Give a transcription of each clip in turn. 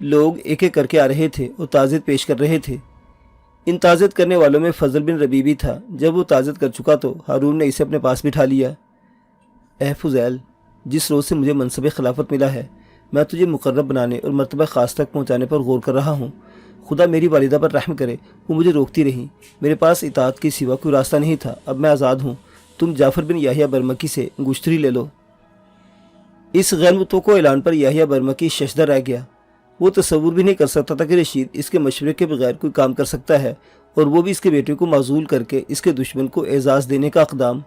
لوگ ایک ایک کر کے آ رہے تھے اور تعزیت پیش کر رہے تھے۔ ان تعزیت کرنے والوں میں فضل بن ربیع بھی تھا۔ جب وہ تعزیت کر چکا تو ہارون نے اسے اپنے پاس بٹھا لیا۔ اے فضیل، جس روز سے مجھے منصب خلافت ملا ہے، میں تجھے مقرب بنانے اور مرتبہ خاص تک پہنچانے پر غور کر رہا ہوں۔ خدا میری والدہ پر رحم کرے، وہ مجھے روکتی رہی، میرے پاس اطاعت کے سوا کوئی راستہ نہیں تھا۔ اب میں آزاد ہوں، تم جعفر بن یحییٰ برمکی سے گشتری لے لو۔ اس غیر متوقع اعلان پر یحییٰ برمکی ششدر رہ گیا۔ وہ تصور بھی نہیں کر سکتا تھا کہ رشید اس کے مشورے کے بغیر کوئی کام کر سکتا ہے، اور وہ بھی اس کے بیٹے کو معزول کر کے اس کے دشمن کو اعزاز دینے کا اقدام۔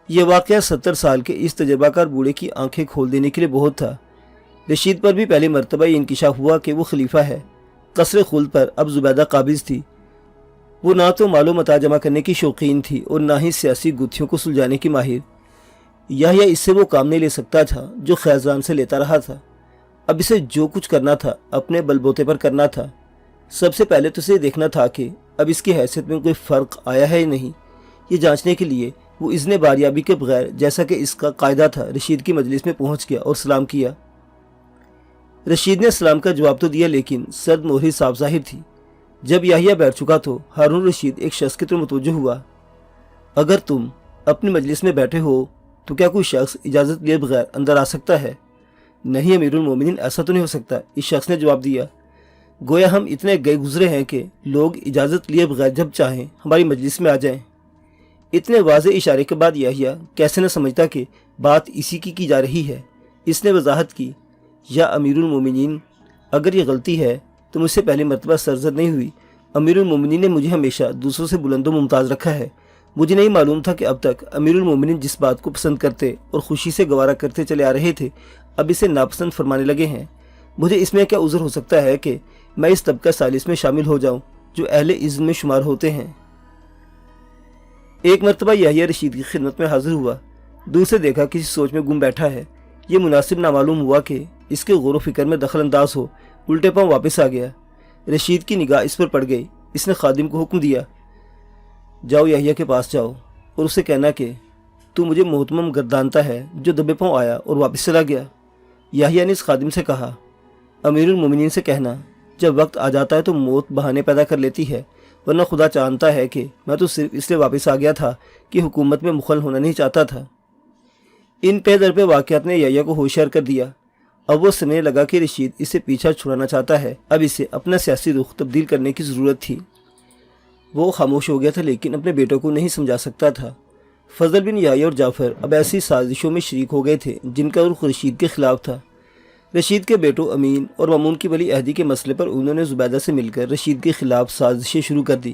یہ واقعہ 70 سال کے اس تجربہ کار بوڑھے کی آنکھیں کھول دینے کے لیے بہت تھا۔ رشید پر بھی پہلی مرتبہ یہ انکشاف ہوا کہ وہ خلیفہ ہے۔ قصر خلد پر اب زبیدہ قابض تھی۔ وہ نہ تو مال و متاع جمع کرنے کی شوقین تھی اور نہ ہی سیاسی گتھیوں کو سلجھانے کی ماہر۔ یحییٰ اس سے وہ کام نہیں لے سکتا تھا جو خیزران سے لیتا رہا تھا۔ اب اسے جو کچھ کرنا تھا اپنے بل بوتے پر کرنا تھا۔ سب سے پہلے تو اسے دیکھنا تھا کہ اب اس کی حیثیت میں کوئی فرق آیا ہے یا نہیں۔ یہ جانچنے کے لیے وہ اذن باریابی کے بغیر، جیسا کہ اس کا قاعدہ تھا، رشید کی مجلس میں پہنچ گیا اور سلام کیا۔ رشید نے سلام کا جواب تو دیا، لیکن سرد مہری صاف ظاہر تھی۔ جب یحییٰ بیٹھ چکا تو ہارون رشید ایک شخص کی طرف متوجہ ہوا۔ اگر تم اپنی مجلس میں بیٹھے ہو تو کیا کوئی شخص اجازت لیے بغیر اندر آ سکتا ہے؟ نہیں امیر المومنین، ایسا تو نہیں ہو سکتا، اس شخص نے جواب دیا۔ گویا ہم اتنے گئے گزرے ہیں کہ لوگ اجازت لیے بغیر جب چاہیں ہماری مجلس میں آ جائیں۔ اتنے واضح اشارے کے بعد یحییٰ کیسے نہ سمجھتا کہ بات اسی کی جا رہی ہے۔ اس نے وضاحت کی، یا امیر المومنین، اگر یہ غلطی ہے تو مجھ سے پہلی مرتبہ سرزد نہیں ہوئی۔ امیر المومنین نے مجھے ہمیشہ دوسروں سے بلند و ممتاز رکھا ہے۔ مجھے نہیں معلوم تھا کہ اب تک امیر المومنین جس بات کو پسند کرتے اور خوشی سے گوارا کرتے چلے آ رہے تھے، اب اسے ناپسند فرمانے لگے ہیں۔ مجھے اس میں کیا عذر ہو سکتا ہے کہ میں اس طبقہ ثالث میں شامل ہو جاؤں جو اہل اذن میں شمار ہوتے ہیں۔ ایک مرتبہ یحییٰ رشید کی خدمت میں حاضر ہوا۔ دور سے دیکھا کسی سوچ میں گم بیٹھا ہے۔ یہ مناسب نہ معلوم ہوا کہ اس کے غور و فکر میں دخل انداز ہو۔ الٹے پاؤں واپس آ گیا۔ رشید کی نگاہ اس پر پڑ گئی۔ اس نے خادم کو حکم دیا، جاؤ یحییٰ کے پاس جاؤ اور اسے کہنا کہ تو مجھے محتمم گردانتا ہے، جو دبے پاؤں آیا اور واپس چلا گیا۔ یحییٰ نے اس خادم سے کہا، امیر المومنین سے کہنا جب وقت آ جاتا ہے تو موت بہانے پیدا کر لیتی ہے، ورنہ خدا جانتا ہے کہ میں تو صرف اس لیے واپس آ گیا تھا کہ حکومت میں مخل ہونا نہیں چاہتا تھا۔ ان پہ در پہ واقعات نے یحییٰ کو ہوشیار کر دیا۔ اب وہ سمجھنے لگا کہ رشید اسے پیچھا چھڑانا چاہتا ہے۔ اب اسے اپنا سیاسی رخ تبدیل کرنے کی ضرورت تھی۔ وہ خاموش ہو گیا تھا، لیکن اپنے بیٹوں کو نہیں سمجھا سکتا تھا۔ فضل بن یحییٰ اور جعفر اب ایسی سازشوں میں شریک ہو گئے تھے جن کا رخ رشید کے خلاف تھا۔ رشید کے بیٹوں امین اور مامون کی ولی عہدی کے مسئلے پر انہوں نے زبیدہ سے مل کر رشید کے خلاف سازشیں شروع کر دی۔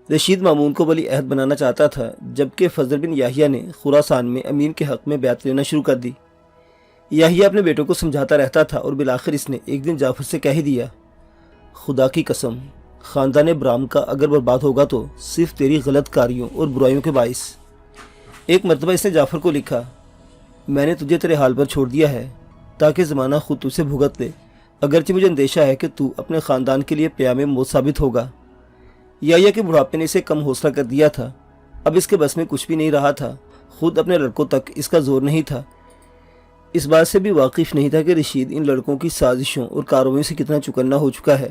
رشید مامون کو ولی عہد بنانا چاہتا تھا، جبکہ فضل بن یحییٰ نے خراسان میں امین کے حق میں بیعت لینا شروع کر دی۔ یحییٰ اپنے بیٹوں کو سمجھاتا رہتا تھا اور بالآخر اس نے ایک دن جعفر سے کہہ ہی دیا، خدا کی قسم، خاندان برام کا اگر برباد ہوگا تو صرف تیری غلط کاریوں اور برائیوں کے باعث۔ ایک مرتبہ اس نے جعفر کو لکھا، میں نے تجھے تیرے حال پر چھوڑ دیا ہے تاکہ زمانہ خود تجھ سے بھگت لے، اگرچہ مجھے اندیشہ ہے کہ تو اپنے خاندان کے لیے پیام موت ثابت ہوگا۔ یحییٰ کے بڑھاپے نے اسے کم حوصلہ کر دیا تھا۔ اب اس کے بس میں کچھ بھی نہیں رہا تھا۔ خود اپنے لڑکوں تک اس کا زور نہیں تھا۔ اس بات سے بھی واقف نہیں تھا کہ رشید ان لڑکوں کی سازشوں اور کارروائیوں سے کتنا چکنا ہو چکا ہے،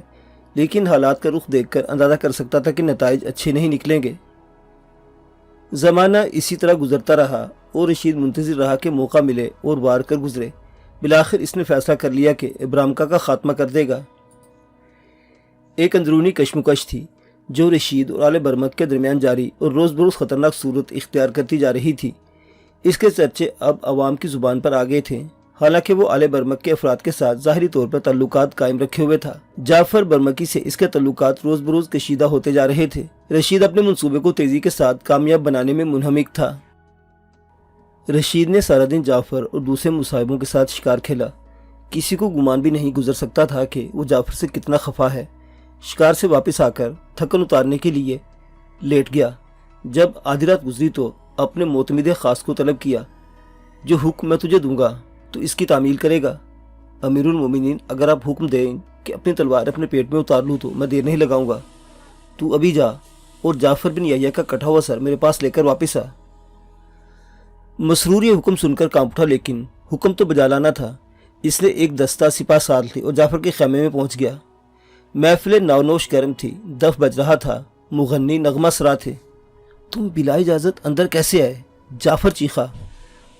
لیکن حالات کا رخ دیکھ کر اندازہ کر سکتا تھا کہ نتائج اچھے نہیں نکلیں گے۔ زمانہ اسی طرح گزرتا رہا اور رشید منتظر رہا کہ موقع ملے اور وار کر گزرے۔ بالآخر اس نے فیصلہ کر لیا کہ ابرامکا کا خاتمہ کر دے گا۔ ایک اندرونی کشمکش تھی جو رشید اور آل برمک کے درمیان جاری اور روز بروز خطرناک صورت اختیار کرتی جا رہی تھی۔ اس کے چرچے اب عوام کی زبان پر آ گئے تھے، حالانکہ وہ آل برمک کے افراد کے ساتھ ظاہری طور پر تعلقات قائم رکھے ہوئے تھا۔ جعفر برمکی سے اس کے تعلقات روز بروز کشیدہ ہوتے جا رہے تھے۔ رشید اپنے منصوبے کو تیزی کے ساتھ کامیاب بنانے میں منہمک تھا۔ رشید نے سارا دن جعفر اور دوسرے مصاحبوں کے ساتھ شکار کھیلا۔ کسی کو گمان بھی نہیں گزر سکتا تھا کہ وہ جعفر سے کتنا خفا ہے۔ شکار سے واپس آ کر تھکن اتارنے کے لیے لیٹ گیا۔ جب آدھی رات گزری تو اپنے معتمد خاص کو طلب کیا، جو حکم میں تجھے دوں گا تو اس کی تعمیل کرے گا۔ امیر المومنین، اگر آپ حکم دیں کہ اپنی تلوار اپنے پیٹ میں اتار لوں تو میں دیر نہیں لگاؤں گا۔ تو ابھی جا اور جعفر بن یحییٰ کا کٹا ہوا سر میرے پاس لے کر واپس آ۔ مسرور یہ حکم سن کر کانپ اٹھا، لیکن حکم تو بجا لانا تھا۔ اس نے ایک دستہ سپاہ سالار لی اور جعفر کے خیمے میں پہنچ گیا۔ محفل ناونوش گرم تھی، دف بج رہا تھا، مغنی نغمہ سرا تھے۔ تم بلا اجازت اندر کیسے آئے؟ جعفر چیخا۔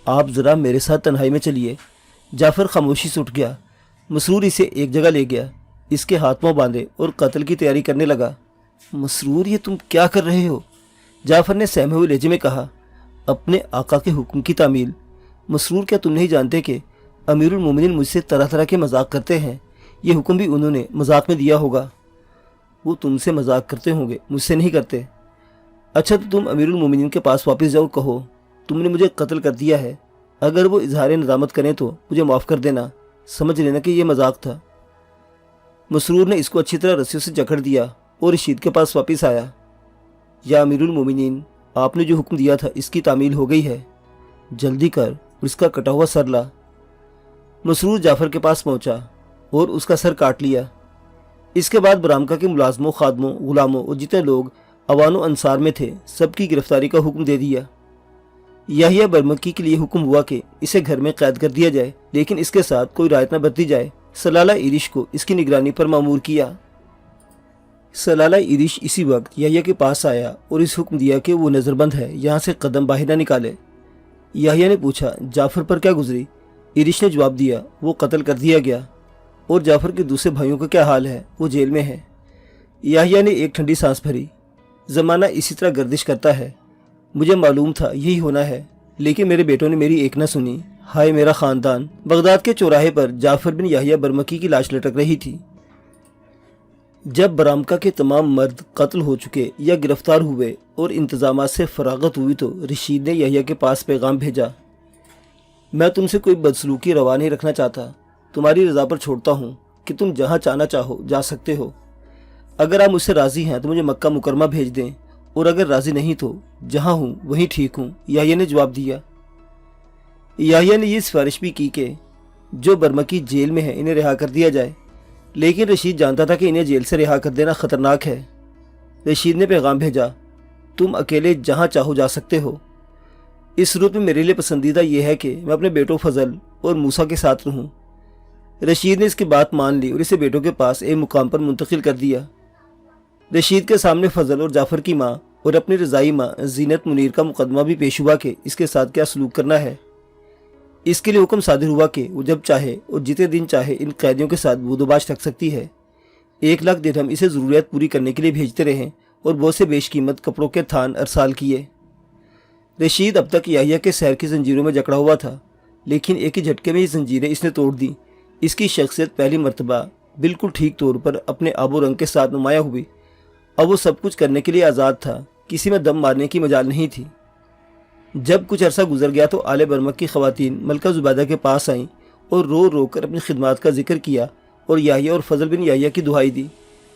آپ ذرا میرے ساتھ تنہائی میں چلیے۔ جعفر خاموشی سے اٹھ گیا۔ مسرور اسے ایک جگہ لے گیا، اس کے ہاتھ پاؤں باندھے اور قتل کی تیاری کرنے لگا۔ مسرور، یہ تم کیا کر رہے ہو؟ جعفر نے سہمے ہوئے لہجے میں کہا۔ اپنے آقا کے حکم کی تعمیل۔ مسرور، کیا تم نہیں جانتے کہ امیر المومنین مجھ سے طرح طرح کے مذاق کرتے ہیں؟ یہ حکم بھی انہوں نے مذاق میں دیا ہوگا۔ وہ تم سے مذاق کرتے ہوں گے، مجھ سے نہیں کرتے۔ اچھا تو تم امیر المومنین کے پاس واپس جاؤ، کہو تم نے مجھے قتل کر دیا ہے۔ اگر وہ اظہار ندامت کریں تو مجھے معاف کر دینا، سمجھ لینا کہ یہ مذاق تھا۔ مسرور نے اس کو اچھی طرح رسیوں سے جکڑ دیا اور رشید کے پاس واپس آیا۔ یا امیر المومنین، آپ نے جو حکم دیا تھا اس کی تعمیل ہو گئی ہے، جلدی کر اور اس کا کٹا ہوا سر لا۔ مسرور جعفر کے پاس پہنچا اور اس کا سر کاٹ لیا۔ اس کے بعد برامکا کے ملازموں، خادموں، غلاموں اور جتنے لوگ اوان و انصار میں تھے سب کی گرفتاری کا حکم دے دیا۔ یحییٰ برمکی کے لیے حکم ہوا کہ اسے گھر میں قید کر دیا جائے، لیکن اس کے ساتھ کوئی رعایت نہ برتی جائے۔ سلالہ ایرش کو اس کی نگرانی پر مامور کیا۔ سلالہ ایرش اسی وقت یحییٰ کے پاس آیا اور اس حکم دیا کہ وہ نظر بند ہے، یہاں سے قدم باہر نہ نکالے۔ یحییٰ نے پوچھا، جعفر پر کیا گزری؟ ایرش نے جواب دیا، وہ قتل کر دیا گیا۔ اور جعفر کے دوسرے بھائیوں کا کیا حال ہے؟ وہ جیل میں ہے۔ یحییٰ نے ایک ٹھنڈی سانس بھری۔ زمانہ اسی طرح گردش کرتا ہے، مجھے معلوم تھا یہی ہونا ہے، لیکن میرے بیٹوں نے میری ایک نہ سنی۔ ہائے میرا خاندان۔ بغداد کے چوراہے پر جعفر بن یحییٰ برمکی کی لاش لٹک رہی تھی۔ جب برامکا کے تمام مرد قتل ہو چکے یا گرفتار ہوئے اور انتظامات سے فراغت ہوئی تو رشید نے یحییٰ کے پاس پیغام بھیجا، میں تم سے کوئی بدسلوکی روا نہیں رکھنا چاہتا، تمہاری رضا پر چھوڑتا ہوں کہ تم جہاں چاہنا چاہو جا سکتے ہو۔ اگر آپ مجھ سے راضی ہیں تو مجھے مکہ مکرمہ بھیج دیں، اور اگر راضی نہیں تو جہاں ہوں وہیں ٹھیک ہوں، یحییٰ نے جواب دیا۔ یحییٰ نے یہ سفارش بھی کی کہ جو برمکی جیل میں ہے انہیں رہا کر دیا جائے، لیکن رشید جانتا تھا کہ انہیں جیل سے رہا کر دینا خطرناک ہے۔ رشید نے پیغام بھیجا، تم اکیلے جہاں چاہو جا سکتے ہو۔ اس صورت میں میرے لیے پسندیدہ یہ ہے کہ میں اپنے بیٹوں فضل اور موسیٰ کے ساتھ رہوں۔ رشید نے اس کی بات مان لی اور اسے بیٹوں کے پاس ایک مقام پر منتقل کر دیا۔ رشید کے سامنے فضل اور جعفر کی ماں اور اپنی رضائی ماں زینت منیر کا مقدمہ بھی پیش ہوا کہ اس کے ساتھ کیا سلوک کرنا ہے۔ اس کے لیے حکم صادر ہوا کہ وہ جب چاہے اور جتنے دن چاہے ان قیدیوں کے ساتھ بود و باش رکھ سکتی ہے۔ 1,00,000 درہم اسے ضروریات پوری کرنے کے لیے بھیجتے رہے اور بہت سے بیش قیمت کپڑوں کے تھان ارسال کیے۔ رشید اب تک یحییٰ کے سحر کی زنجیروں میں جکڑا ہوا تھا، لیکن ایک ہی جھٹکے میں یہ زنجیریں اس نے توڑ دی۔ اس کی شخصیت پہلی مرتبہ بالکل ٹھیک طور پر اپنے آب و رنگ کے ساتھ نمایاں ہوئی۔ اب وہ سب کچھ کرنے کے لیے آزاد تھا، کسی میں دم مارنے کی مجال نہیں تھی۔ جب کچھ عرصہ گزر گیا تو آل برمک کی خواتین ملکہ زبیدہ کے پاس آئیں اور رو رو کر اپنی خدمات کا ذکر کیا اور یحییٰ اور فضل بن یحییٰ کی دہائی دی۔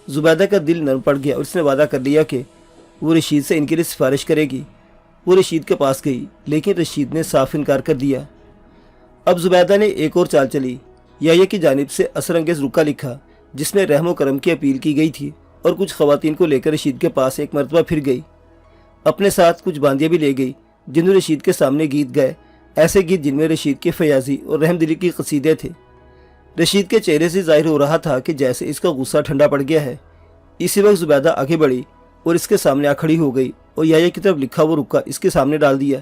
زبیدہ کا دل نرم پڑ گیا اور اس نے وعدہ کر لیا کہ وہ رشید سے ان کے لیے سفارش کرے گی۔ وہ رشید کے پاس گئی، لیکن رشید نے صاف انکار کر دیا۔ اب زبیدہ نے ایک اور چال چلی، یحییٰ کی جانب سے اثر انگیز رکا لکھا جس میں رحم و کرم کی اپیل کی گئی تھی، اور کچھ خواتین کو لے کر رشید کے پاس ایک مرتبہ پھر گئی۔ اپنے ساتھ کچھ باندیاں بھی لے گئی جنہوں رشید کے سامنے گیت گئے، ایسے گیت جن میں رشید کی فیاضی اور رحم دلی کی قصیدے تھے۔ رشید کے چہرے سے ظاہر ہو رہا تھا کہ جیسے اس کا غصہ ٹھنڈا پڑ گیا ہے۔ اسی وقت زبیدہ آگے بڑھی اور اس کے سامنے آ کھڑی ہو گئی اور یحییٰ کی طرف لکھا وہ رکا اس کے سامنے ڈال دیا۔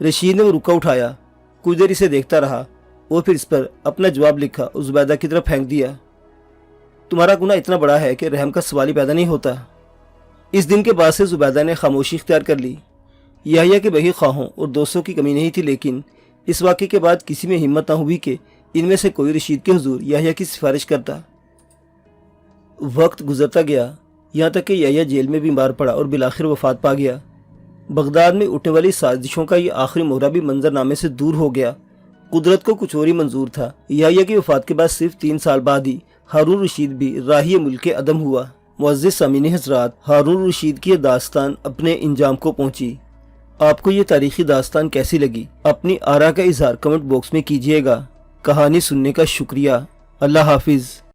رشید نے وہ رکا اٹھایا، کچھ دیر اسے دیکھتا رہا اور پھر اس پر اپنا جواب لکھا اور زبیدہ کی طرف پھینک دیا۔ تمہارا گناہ اتنا بڑا ہے کہ رحم کا سوال ہی پیدا نہیں ہوتا۔ اس دن کے بعد سے زبیدہ نے خاموشی اختیار کر لی۔ یحییٰ کے بہی خواہوں اور دوستوں کی کمی نہیں تھی، لیکن اس واقعے کے بعد کسی میں ہمت نہ ہوئی کہ ان میں سے کوئی رشید کے حضور یحییٰ کی سفارش کرتا۔ وقت گزرتا گیا، یہاں تک کہ یحییٰ جیل میں بیمار پڑا اور بالآخر وفات پا گیا۔ بغداد میں اٹھنے والی سازشوں کا یہ آخری مہرہ بھی منظر نامے سے دور ہو گیا۔ قدرت کو کچھ اور ہی منظور تھا۔ یحییٰ کی وفات کے بعد صرف 3 سال بعد ہی ہارون رشید بھی راہی ملک عدم ہوا۔ معزز سامعین حضرات، ہارون رشید کی یہ داستان اپنے انجام کو پہنچی۔ آپ کو یہ تاریخی داستان کیسی لگی؟ اپنی آراء کا اظہار کمنٹ باکس میں کیجیے گا۔ کہانی سننے کا شکریہ۔ اللہ حافظ۔